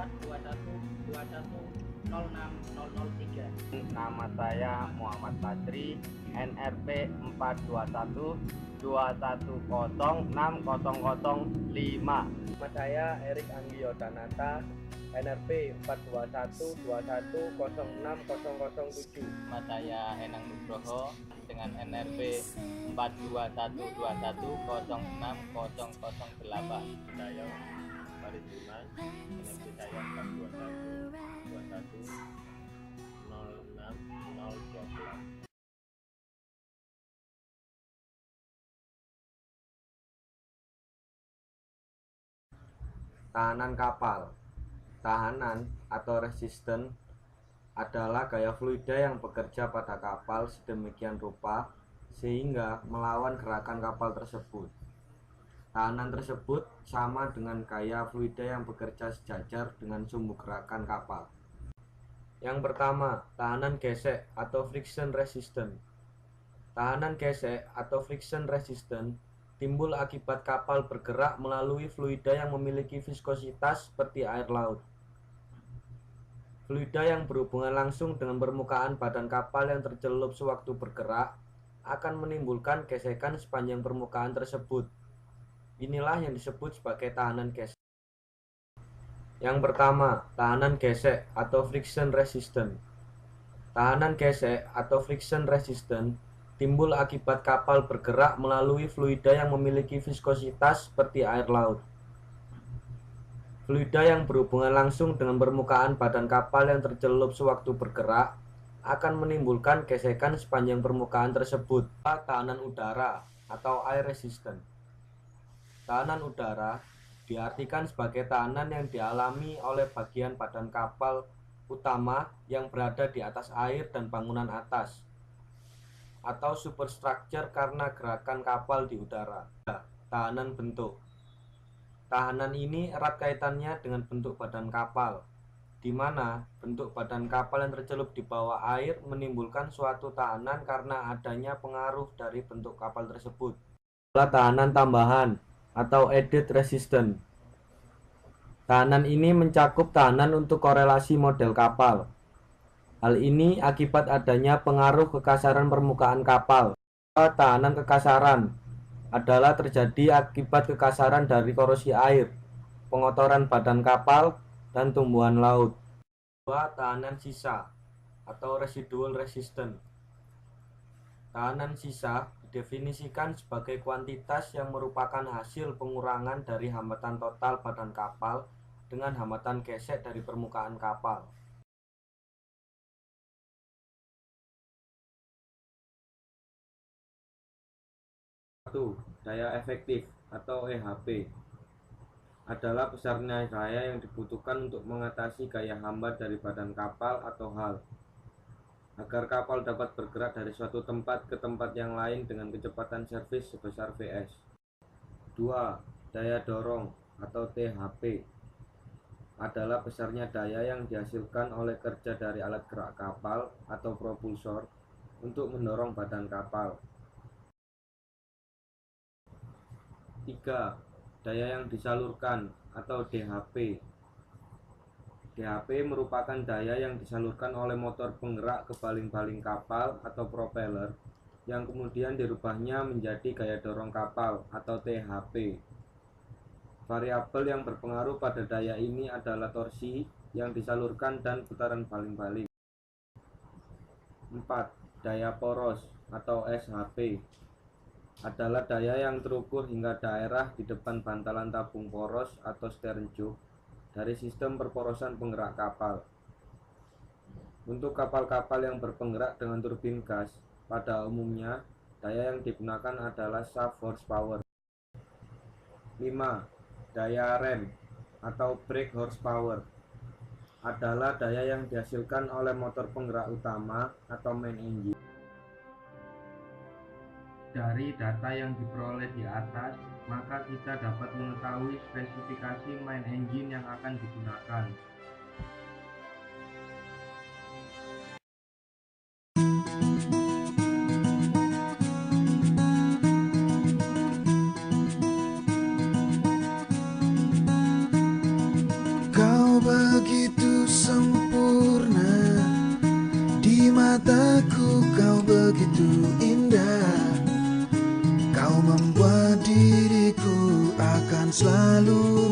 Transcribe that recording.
421210603. Nama saya Muhammad Badri, NRP 42121060005. Nama saya Erik Anggi Yodanata, NRP 42121060007. Nama saya Enang Nugroho dengan NRP 42121060008. Saya Farid Iman, NRP saya 42121060012. Tahanan kapal. Tahanan atau resisten adalah gaya fluida yang bekerja pada kapal sedemikian rupa sehingga melawan gerakan kapal tersebut. Tahanan tersebut sama dengan gaya fluida yang bekerja sejajar dengan sumbu gerakan kapal. Yang pertama, tahanan gesek atau friction resistant. Tahanan gesek atau friction resistant timbul akibat kapal bergerak melalui fluida yang memiliki viskositas seperti air laut. Fluida yang berhubungan langsung dengan permukaan badan kapal yang tercelup sewaktu bergerak akan menimbulkan gesekan sepanjang permukaan tersebut. Inilah yang disebut sebagai tahanan gesek. Yang pertama, tahanan gesek atau friction resistant. Tahanan gesek atau friction resistant timbul akibat kapal bergerak melalui fluida yang memiliki viskositas seperti air laut. Fluida yang berhubungan langsung dengan permukaan badan kapal yang tercelup sewaktu bergerak akan menimbulkan gesekan sepanjang permukaan tersebut. Tahanan udara atau air resistant. Tahanan udara diartikan sebagai tahanan yang dialami oleh bagian badan kapal utama yang berada di atas air dan bangunan atas, atau superstructure karena gerakan kapal di udara. Tahanan bentuk. Tahanan ini erat kaitannya dengan bentuk badan kapal, di mana bentuk badan kapal yang tercelup di bawah air menimbulkan suatu tahanan karena adanya pengaruh dari bentuk kapal tersebut. Tahanan tambahan atau added resistance. Tahanan ini mencakup tahanan untuk korelasi model kapal. Hal ini akibat adanya pengaruh kekasaran permukaan kapal. Tahanan kekasaran adalah terjadi akibat kekasaran dari korosi air, pengotoran badan kapal, dan tumbuhan laut. Tahanan sisa atau residual resistance. Tahanan sisa didefinisikan sebagai kuantitas yang merupakan hasil pengurangan dari hambatan total badan kapal dengan hambatan gesek dari permukaan kapal. Daya efektif atau EHP adalah besarnya daya yang dibutuhkan untuk mengatasi gaya hambat dari badan kapal atau hal, agar kapal dapat bergerak dari suatu tempat ke tempat yang lain dengan kecepatan servis sebesar Vs. 2. Daya dorong atau THP adalah besarnya daya yang dihasilkan oleh kerja dari alat gerak kapal atau propulsor untuk mendorong badan kapal. 3. Daya yang disalurkan atau DHP. DHP merupakan daya yang disalurkan oleh motor penggerak ke baling-baling kapal atau propeller yang kemudian dirubahnya menjadi gaya dorong kapal atau THP. Variabel yang berpengaruh pada daya ini adalah torsi yang disalurkan dan putaran baling-baling. 4. Daya poros atau SHP adalah daya yang terukur hingga daerah di depan bantalan tabung poros atau stern tube dari sistem perporosan penggerak kapal. Untuk kapal-kapal yang berpenggerak dengan turbin gas, pada umumnya daya yang digunakan adalah shaft horsepower. 5. Daya rem atau brake horsepower adalah daya yang dihasilkan oleh motor penggerak utama atau main engine. Dari data yang diperoleh di atas, maka kita dapat mengetahui spesifikasi main engine yang akan digunakan. aku kau begitu indah. Kau membuat diriku akan selalu